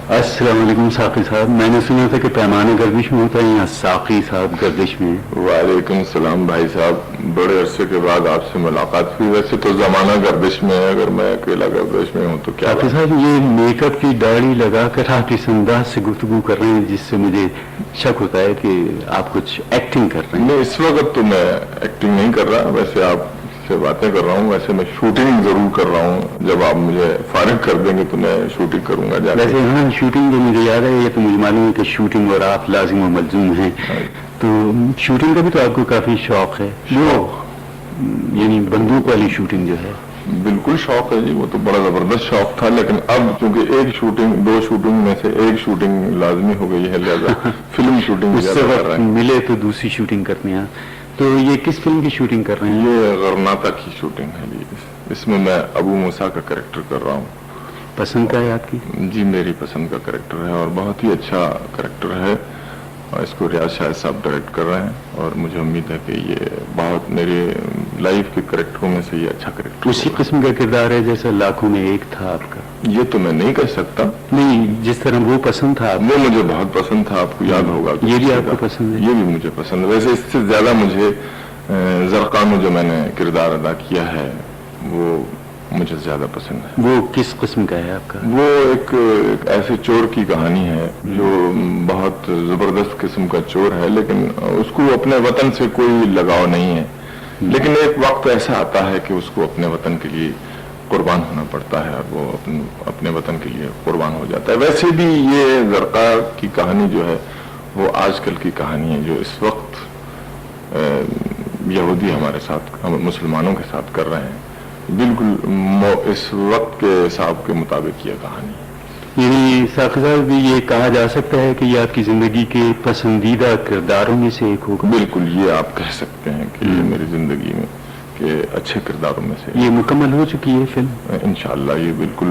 अस्सलाम वालेकुम साकी साहब, मैंने सुना था कि पैमाना गर्दिश में होता है, यहाँ साकी साहब गर्दिश में। वालेकुम सलाम भाई साहब, बड़े अरसे के बाद आपसे मुलाकात हुई। वैसे तो जमाना गर्दिश में है, अगर मैं अकेला गर्दिश में हूँ तो क्या। साकी साहब, ये मेकअप की दाढ़ी लगाकर आप इस अंदाज से गुफ्तगू कर रहे हैं जिससे मुझे शक होता है कि आप कुछ एक्टिंग कर रहे हैं। नहीं, इस वक्त तो मैं एक्टिंग नहीं कर रहा, वैसे आप से बातें कर रहा हूँ। वैसे मैं शूटिंग जरूर कर रहा हूँ, जब आप मुझे फारिग कर देंगे तो मैं शूटिंग करूंगा जाके। वैसे हाँ, शूटिंग तो मुझे याद है, ये तो मुझे मालूम है कि शूटिंग और आप लाजिम और मलजूम हैं, तो शूटिंग का भी तो आपको काफी शौक है, वो यानी बंदूक वाली शूटिंग जो है। बिल्कुल शौक है जी, वो तो बड़ा जबरदस्त शौक था, लेकिन अब चूंकि एक शूटिंग, दो शूटिंग में से एक शूटिंग लाजमी हो गई है, लिहाजा फिल्म शूटिंग उससे वक्त मिले तो दूसरी शूटिंग करते हैं। तो ये किस फिल्म की शूटिंग कर रहे हैं? ये गरनाता की शूटिंग है जी, इसमें मैं अबू मूसा का कैरेक्टर कर रहा हूँ। पसंद का है आपकी? जी, मेरी पसंद का कैरेक्टर है और बहुत ही अच्छा कैरेक्टर है, और इसको रियाज शाहिद साहब डायरेक्ट कर रहे हैं, और मुझे उम्मीद है कि ये बहुत मेरे लाइफ के कैरेक्टरों में से ये अच्छा कैरेक्टर। उसी किस्म का किरदार है जैसा लाखों में एक था आपका? ये तो मैं नहीं कह सकता। नहीं, जिस तरह वो पसंद था वो मुझे बहुत पसंद था, आपको याद होगा। ये भी आपको पसंद है? ये भी मुझे पसंद है। वैसे इससे ज्यादा मुझे ज़रक़ा में जो मैंने किरदार अदा किया है वो मुझे ज्यादा पसंद है। वो किस किस्म का है आपका? वो एक ऐसे चोर की कहानी है जो बहुत जबरदस्त किस्म का चोर है, लेकिन उसको अपने वतन से कोई लगाव नहीं है, लेकिन एक वक्त ऐसा आता है कि उसको अपने वतन के लिए कुर्बान होना पड़ता है, और वो अपने वतन के लिए कुर्बान हो जाता है। वैसे भी ये ज़रक़ा की कहानी जो है वो आजकल की कहानी है, जो इस वक्त यहूदी हमारे साथ, हम मुसलमानों के साथ कर रहे हैं, बिल्कुल इस वक्त के हिसाब के मुताबिक ये कहानी है। यानी साक़ी साहब, ये कहा जा सकता है कि ये आपकी जिंदगी के पसंदीदा किरदारों में से एक होगा? बिल्कुल, ये आप कह सकते हैं कि ये मेरी जिंदगी में के अच्छे किरदारों में से। ये मुकम्मल हो चुकी है फिल्म? इंशाअल्लाह ये बिल्कुल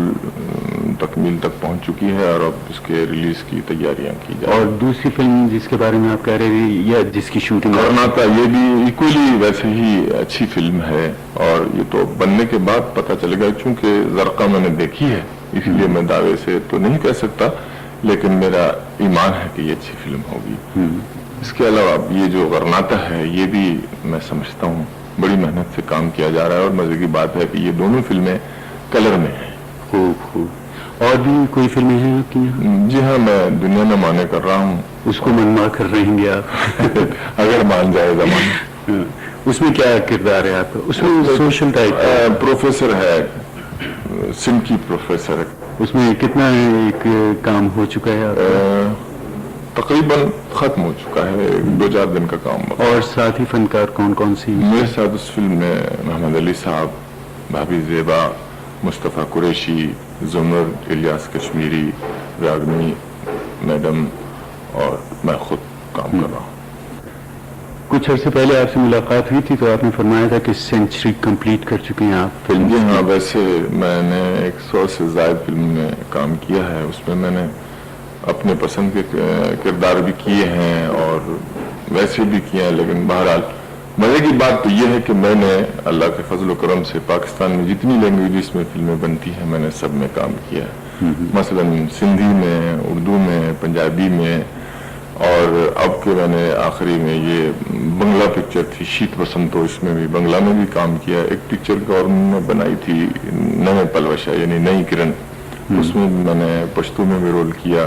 तकमील तक पहुंच चुकी है, और अब इसके रिलीज की तैयारियां की जा रही हैं। और दूसरी फिल्म जिसके बारे में आप कह रहे थे, या जिसकी शूटिंग? गरनाता, ये भी इक्वली वैसे ही अच्छी फिल्म है, और ये तो बनने के बाद पता चलेगा, क्योंकि ज़रक़ा मैंने देखी है, इसलिए मैं दावे से तो नहीं कह सकता, लेकिन मेरा ईमान है कि ये अच्छी फिल्म होगी। इसके अलावा ये जो गरनाता है, ये भी मैं समझता हूँ बड़ी मेहनत से काम किया जा रहा है, और मजे की बात है कि ये दोनों फिल्में कलर में हैं। खूब। और भी कोई फिल्में हैं आपकी यहाँ? जी हाँ, मैं दुनिया न माने कर रहा हूँ। उसको मनमा कर रहेंगे आप? अगर मान जाए जमाना। उसमें क्या किरदार है आपका? उसमें सोशल टाइप प्रोफेसर है, सिंध की प्रोफेसर है। उसमें कितना एक काम हो चुका है आपका? तकरीबन खत्म हो चुका है, 2-4 दिन का काम। और साथ ही फनकार कौन कौन सी? मेरे साथ उस फिल्म में मोहम्मद अली साहब, भाभी ज़ेबा, मुस्तफ़ा कुरैशी, ज़ुमर, इलियास कश्मीरी, रागनी मैडम, और मैं खुद काम कर रहा हूँ। कुछ अर्से पहले आपसे मुलाकात हुई थी तो आपने फरमाया था कि सेंचुरी कंप्लीट कर चुके हैं आप फिल्म? जी हाँ, वैसे मैंने 100 से ज़ायद फिल्म में काम किया है। उसमें मैंने अपने पसंद के किरदार भी किए हैं और वैसे भी किए हैं, लेकिन बहरहाल मजे की बात तो यह है कि मैंने अल्लाह के फजल व करम से पाकिस्तान में जितनी लैंग्वेजेस में फिल्में बनती हैं मैंने सब में काम किया है। मसलन सिंधी में, उर्दू में, पंजाबी में, और अब के मैंने आखिरी में ये बंगला पिक्चर थी शीत बसंतो, इसमें भी बंगला में भी काम किया। एक पिक्चर गवर्नमेंट बनाई थी नए पलवशा यानी नई किरण, उसमें भी मैंने पश्तो में भी रोल किया,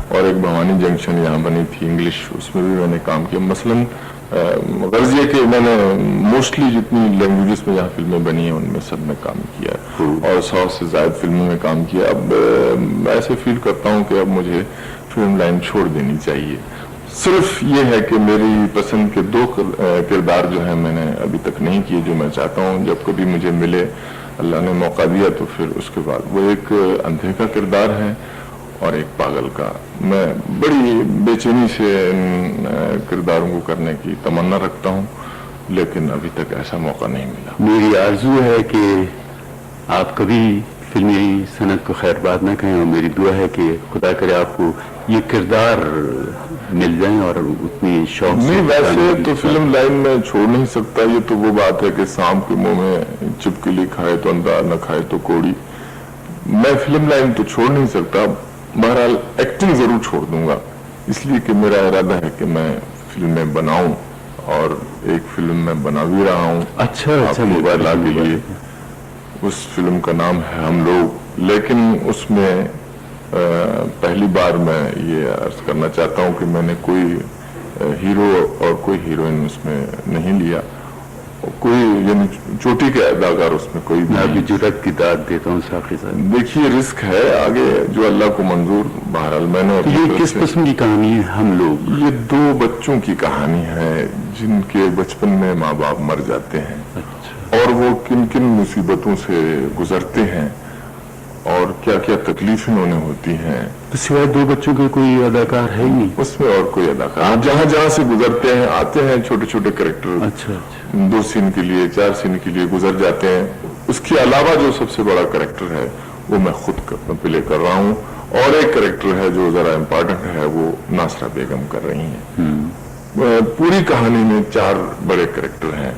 और एक भवानी जंक्शन यहाँ बनी थी इंग्लिश, उसमें भी मैंने काम किया। मसलन गर्ज ये कि मैंने मोस्टली जितनी लैंग्वेजेस में यहाँ फिल्में बनी हैं उनमें सब में काम किया और 100 से ज्यादा फिल्मों में काम किया। अब ऐसे फील करता हूँ कि अब मुझे फिल्म लाइन छोड़ देनी चाहिए। सिर्फ ये है कि मेरी पसंद के 2 किरदार जो है मैंने अभी तक नहीं किए जो मैं चाहता हूँ। जब कभी मुझे मिले, अल्लाह ने मौका दिया, तो फिर उसके बाद वो एक अंधे का किरदार है और एक पागल का। मैं बड़ी बेचैनी से इन किरदारों को करने की तमन्ना रखता हूँ, लेकिन अभी तक ऐसा मौका नहीं मिला। मेरी आरजू है कि आप कभी फिल्मी सनत को खैरबाद न कहें, और मेरी दुआ है कि खुदा करे आपको ये किरदार मिल जाएं और उतनी शौक नहीं। वैसे तो फिल्म लाइन में छोड़ नहीं सकता, ये तो वो बात है कि सांप के मुंह में छिपकली खाए तो अंधा, न खाए तो कोड़ी। मैं फिल्म लाइन तो छोड़ नहीं सकता, बहरहाल एक्टिंग जरूर छोड़ दूंगा, इसलिए कि मेरा इरादा है कि मैं फिल्में बनाऊं और एक फिल्म मैं बना भी रहा हूं। अच्छा, आपकी इत्तला के लिए उस फिल्म का नाम है हम लोग, लेकिन उसमें पहली बार मैं ये अर्ज करना चाहता हूं कि मैंने कोई हीरो और कोई हीरोइन उसमें नहीं लिया, कोई यानी चोटी के अदाकार उसमें कोई मैं अभी जुर्रत की दाद देता हूँ साखी साहब। देखिए रिस्क है आगे जो अल्लाह को मंजूर। बहरहाल मैंने तो ये किस किस्म की कहानी है हम लोग? ये दो बच्चों की कहानी है जिनके बचपन में माँ बाप मर जाते हैं। अच्छा। और वो किन किन मुसीबतों से गुजरते हैं और क्या क्या तकलीफें उन्हें होती हैं। तो सिवाय दो बच्चों के कोई अदाकार है ही नहीं उसमें और कोई अदाकार जहाँ जहाँ से गुजरते हैं आते हैं छोटे छोटे कैरेक्टर। अच्छा अच्छा। 2 सीन के लिए 4 सीन के लिए गुजर जाते हैं। उसके अलावा जो सबसे बड़ा कैरेक्टर है वो मैं खुद प्ले कर रहा हूँ, और एक कैरेक्टर है जो जरा इम्पोर्टेंट है, वो नासरा बेगम कर रही हैं। पूरी कहानी में 4 बड़े कैरेक्टर हैं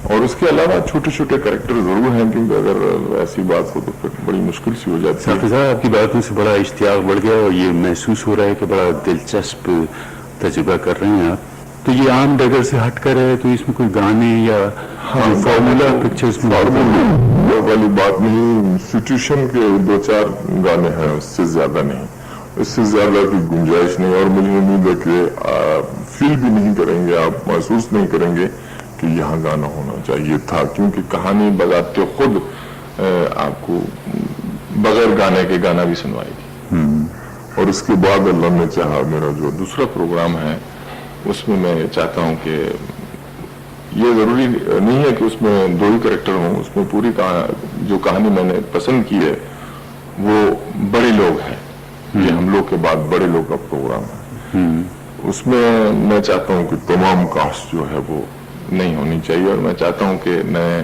और उसके अलावा छोटे छोटे कैरेक्टर जरूर हैं, क्योंकि अगर ऐसी बात हो तो फिर बड़ी मुश्किल सी हो जाती है। साहब आपकी बातों से बड़ा इश्तियाक बढ़ गया और ये महसूस हो रहा है कि बड़ा दिलचस्प तजुर्बा कर रहे हैं आप। तो ये आम डगर से हट कर है, तो इसमें कोई गाने या फॉर्मूला पिक्चर्स में वाली बात नहीं, सिचुएशन के 2-4 गाने हैं, उससे ज्यादा नहीं, इससे ज्यादा की गुंजाइश नहीं। और मुझे उम्मीद है कि फील भी नहीं करेंगे आप, महसूस नहीं करेंगे कि यहाँ गाना होना चाहिए था, क्योंकि कहानी बजाते खुद आपको बगैर गाने के गाना भी सुनवाएगी। और उसके बाद अल्लाह ने चाहा मेरा जो दूसरा प्रोग्राम है उसमें मैं चाहता हूँ कि ये जरूरी नहीं है कि उसमें 2 ही कैरेक्टर हों, उसमें पूरी जो कहानी मैंने पसंद की है वो बड़े लोग हैं। ये हम लोग के बाद बड़े लोग का प्रोग्राम है। उसमें मैं चाहता हूँ कि तमाम कास्ट जो है वो नहीं होनी चाहिए, और मैं चाहता हूँ कि नए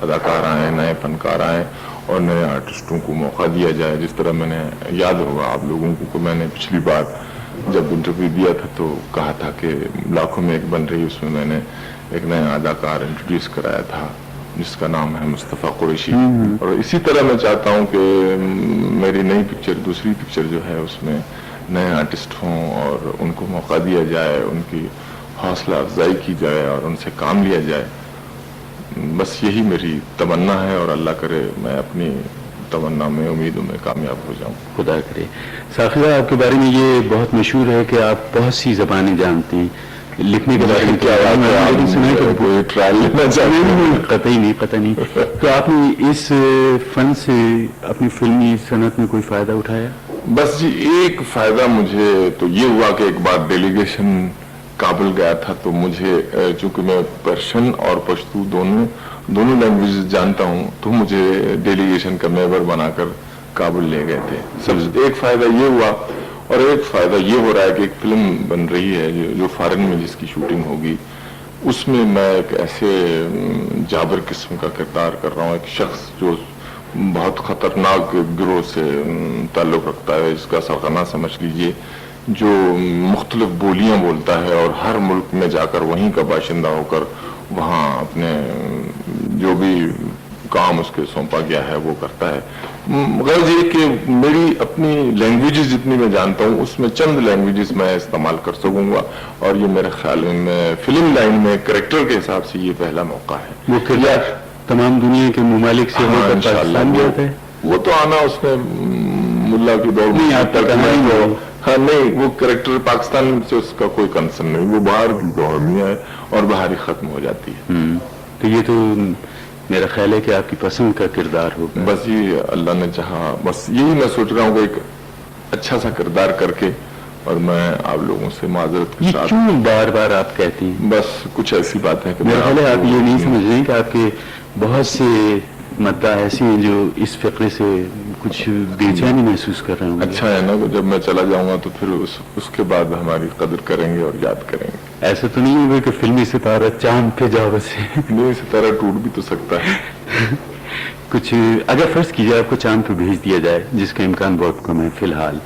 अदाकार आए, नए फनकार आए और नए आर्टिस्टों को मौका दिया जाए। जिस तरह मैंने, याद होगा आप लोगों को, मैंने पिछली बार जब इंटरव्यू दिया था तो कहा था कि लाखों में एक बन रही, उसमें मैंने एक नया अदाकार इंट्रोड्यूस कराया था जिसका नाम है मुस्तफ़ा कुरैशी। और इसी तरह मैं चाहता हूँ कि मेरी नई पिक्चर, दूसरी पिक्चर जो है उसमें नए आर्टिस्ट हों और उनको मौका दिया जाए, उनकी हौसला अफजाई की जाए और उनसे काम लिया जाए। बस यही मेरी तमन्ना है और अल्लाह करे मैं अपनी तमन्ना में, उम्मीदों में कामयाब हो जाऊं। खुदा करे। साखिरा आपके बारे में ये बहुत मशहूर है कि आप बहुत सी जबानें जानती हैं, लिखने के बारे में क्या सुना कि कोई ट्रायल लेना चाहिए? कतई नहीं। तो आपने इस फन से अपनी फिल्मी सनत में कोई फायदा उठाया? बस जी एक फायदा मुझे तो ये हुआ कि एक बार डेलीगेशन काबुल गया था, तो मुझे चूंकि मैं पर्शियन और पश्तू दोनों लैंग्वेज जानता हूँ, तो मुझे डेलीगेशन का मेंबर बनाकर काबुल ले गए थे। सब एक फायदा ये हुआ, और एक फायदा ये हो रहा है कि एक फिल्म बन रही है जो फॉरेन में जिसकी शूटिंग होगी, उसमें मैं एक ऐसे जाबर किस्म का किरदार कर रहा हूँ, एक शख्स जो बहुत खतरनाक गिरोह से ताल्लुक रखता है, इसका सरगना समझ लीजिए, जो मुख्तलिफ बोलियां बोलता है और हर मुल्क में जाकर वहीं का बाशिंदा होकर वहाँ अपने जो भी काम उसके सौंपा गया है वो करता है। गर्ज ये कि मेरी अपनी लैंग्वेजेस जितनी मैं जानता हूँ उसमें चंद लैंग्वेजेस मैं इस्तेमाल कर सकूंगा, और ये मेरे ख्याल में फिल्म लाइन में कैरेक्टर के हिसाब से ये पहला मौका है। वो किरदार तमाम दुनिया के ममालिक से होकर पाकिस्तान भी आता है? वो तो आना उसने मुल्ला की दौड़ नहीं आता तो, हाँ नहीं, वो कैरेक्टर पाकिस्तान से उसका कोई कंसर्न नहीं, वो बाहर की दौड़ में है और बाहर ही खत्म हो जाती है। तो ये तो मेरा ख्याल है कि आपकी पसंद का किरदार होगा। बस ये अल्लाह ने चाहा, बस यही मैं सोच रहा हूँ एक अच्छा सा किरदार करके, और मैं आप लोगों से माजरत के साथ, क्यों बार बार आप कहती हैं? बस कुछ ऐसी बात है कि मेरा ख्याल है आप ये नहीं समझ रहे कि आपके बहुत से मद्दा ऐसी हैं जो इस फिक्रे से कुछ बेचैनी महसूस कर रहे होंगे। अच्छा है ना, तो जब मैं चला जाऊंगा तो फिर उसके बाद हमारी कदर करेंगे और याद करेंगे। ऐसा तो नहीं होगा कि फिल्मी सितारा चांद पे जा बसे? नहीं, सितारा टूट भी तो सकता है। कुछ अगर फर्ज कीजिए आपको चांद पे भेज दिया जाए, जिसका इम्कान बहुत कम है फिलहाल,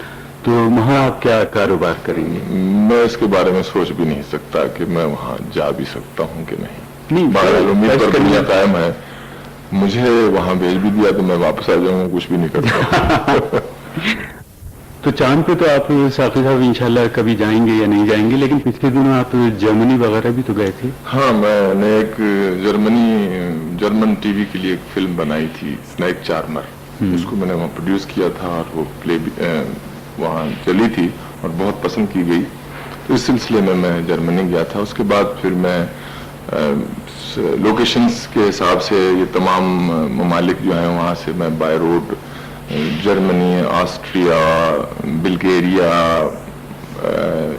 तो वहाँ आप क्या कारोबार करेंगे? मैं इसके बारे में सोच भी नहीं सकता कि मैं वहाँ जा भी सकता हूँ कि नहीं। नहीं, उम्मीद पर दुनिया कायम है, मुझे वहां भेज भी दिया तो मैं वापस आ जाऊंगा, कुछ भी नहीं करता। تو چاند پہ تو آپ ساقی صاحب انشاءاللہ کبھی جائیں گے یا نہیں جائیں گے، لیکن پچھلے دنوں آپ جرمنی وغیرہ بھی تو گئے تھے. ہاں، میں نے ایک جرمن ٹی وی کے لیے ایک فلم بنائی تھی اسنیک چارمر. اس کو میں نے وہاں پروڈیوس کیا تھا اور وہ وہاں چلی تھی اور بہت پسند کی گئی. تو اس سلسلے میں جرمنی گیا تھا. اس کے بعد پھر میں لوکیشنز کے حساب سے یہ تمام ممالک جو ہیں وہاں سے میں by road Germany, Austria, Bulgaria,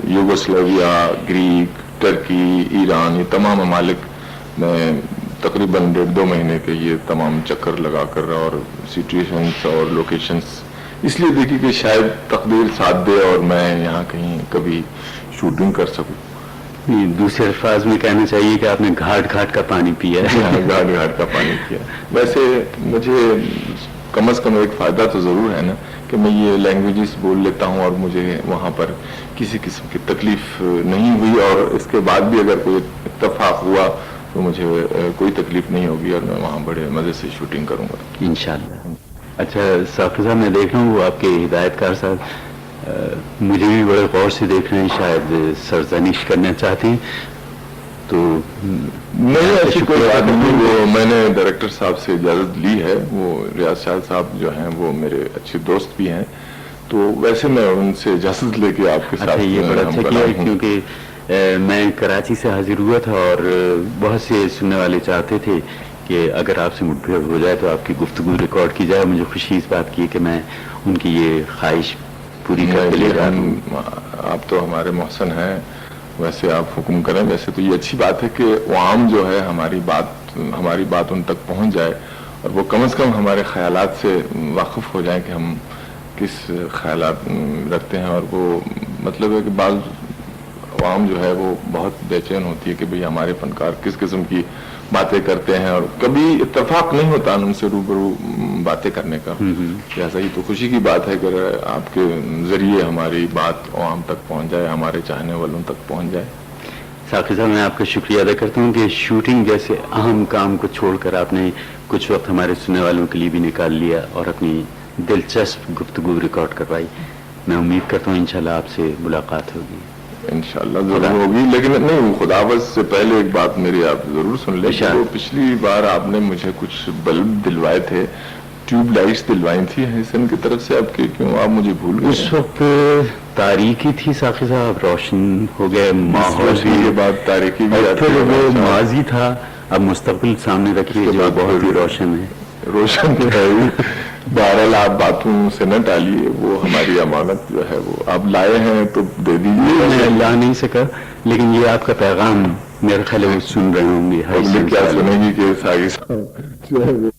Yugoslavia, Greek, Turkey, Iran, یہ تمام ممالک میں تقریباً 1.5-2 مہینے کے یہ تمام چکر لگا کر اور سچویشنز اور لوکیشنز اس لیے دیکھی کہ شاید تقدیر ساتھ دے اور میں یہاں کہیں کبھی شوٹنگ کر سکوں. دوسرے الفاظ میں کہنا چاہیے کہ آپ نے گھاٹ گھاٹ کا پانی پیا ہے. گھاٹ گھاٹ کا پانی کیا. ویسے مجھے کم از کم ایک فائدہ تو ضرور ہے نا کہ میں یہ لینگویجز بول لیتا ہوں اور مجھے وہاں پر کسی قسم کی تکلیف نہیں ہوئی، اور اس کے بعد بھی اگر کوئی اتفاق ہوا تو مجھے کوئی تکلیف نہیں ہوگی اور میں وہاں بڑے مزے سے شوٹنگ کروں گا انشاءاللہ. اچھا ساقی صاحب، میں دیکھ رہا ہوں وہ آپ کے ہدایت کار صاحب مجھے بھی بڑے غور سے دیکھ رہے ہیں، شاید سرزنش کرنا چاہتے ہیں تو نہیں، ایسی کوئی بات نہیں. وہ میں نے ڈائریکٹر صاحب سے اجازت لی ہے. وہ ریاض شاہ صاحب جو ہیں وہ میرے اچھے دوست بھی ہیں، تو ویسے میں ان سے اجازت لے کے آپ کے ساتھ. یہ بڑا اچھا کیا کیونکہ میں کراچی سے حاضر ہوا تھا اور بہت سے سننے والے چاہتے تھے کہ اگر آپ سے مٹ بھیڑ ہو جائے تو آپ کی گفتگو ریکارڈ کی جائے. مجھے خوشی اس بات کی کہ میں ان کی یہ خواہش پوری کر کے لے رہا ہوں. آپ تو ہمارے محسن ہیں، ویسے آپ حکم کریں. ویسے تو یہ اچھی بات ہے کہ عوام جو ہے ہماری بات ان تک پہنچ جائے اور وہ کم از کم ہمارے خیالات سے واقف ہو جائیں کہ ہم کس خیالات رکھتے ہیں. اور وہ مطلب ہے کہ بعض عوام جو ہے وہ بہت بے چین ہوتی ہے کہ بھئی ہمارے فنکار کس قسم کی باتیں کرتے ہیں اور کبھی اتفاق نہیں ہوتا ان سے روبرو باتیں کرنے کا. لہٰذا یہ تو خوشی کی بات ہے کہ آپ کے ذریعے ہماری بات عوام تک پہنچ جائے، ہمارے چاہنے والوں تک پہنچ جائے. ساقی صاحب، میں آپ کا شکریہ ادا کرتا ہوں کہ شوٹنگ جیسے اہم کام کو چھوڑ کر آپ نے کچھ وقت ہمارے سننے والوں کے لیے بھی نکال لیا اور اپنی دلچسپ گفتگو ریکارڈ کروائی. میں امید کرتا ہوں انشاءاللہ آپ سے ملاقات ہوگی. انشاءاللہ ضرور ہوگی، لیکن نہیں، خداوند سے پہلے ایک بات میری آپ ضرور سن لیں. وہ پچھلی بار آپ نے مجھے کچھ بلب دلوائے تھے، ٹیوب لائٹس دلوائی تھی حسن کی طرف سے، آپ کے کیوں آپ مجھے بھول گئے؟ اس وقت تاریخی تھی ساقی صاحب، روشن ہو گئے ماحول کے بعد تاریخی بھی پھر وہ ماضی تھا. اب مستقبل سامنے رکھیے جو بہت ہی روشن ہے. روشن ہے. بہرحال آپ باتوں سے نہ ٹالیے، وہ ہماری امانت جو ہے وہ آپ لائے ہیں تو دے دیجیے. میں لا نہیں سکا، لیکن یہ آپ کا پیغام میرے خیال ہے وہ سن رہے ہوں گے. کیا سنیں گی کہ ساقی صاحب